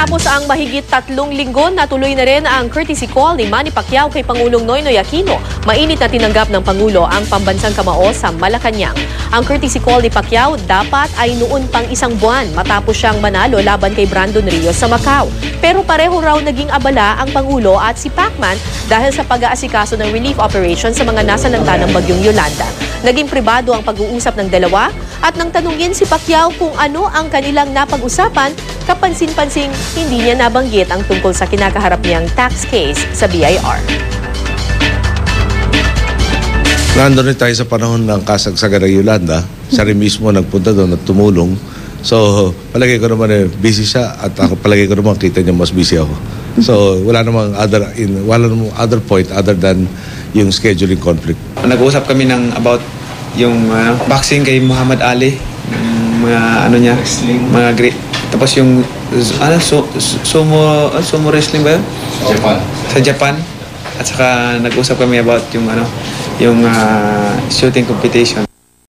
Matapos ang mahigit 3 linggo, natuloy na rin ang courtesy call ni Manny Pacquiao kay Pangulong Noynoy Aquino. Mainit na tinanggap ng Pangulo ang pambansang kamao sa Malacanang. Ang courtesy call ni Pacquiao dapat ay noon pang 1 buwan matapos siyang manalo laban kay Brandon Rios sa Macau. Pero pareho raw naging abala ang Pangulo at si Pacman dahil sa pag-aasikaso ng relief operation sa mga nasalanta ng bagyong Yolanda. Naging pribado ang pag-uusap ng dalawa at nang tanungin si Pacquiao kung ano ang kanilang napag-usapan, kapansin-pansing hindi niya nabanggit ang tungkol sa kinakaharap niyang tax case sa BIR. Nandun rin tayo sa panahon ng kasagsagan ng Yolanda. Siya rin mismo nagpunta doon at tumulong. So, palagay ko naman busy siya at ako palagay ko naman kita niya mas busy ako. So, wala namang other point other than yung scheduling conflict. Nag-uusap kami about yung boxing kay Muhammad Ali, mga mga great. Tapos yung sumo wrestling ba yun? Sa Japan. At saka nag-usap kami about yung shooting competition.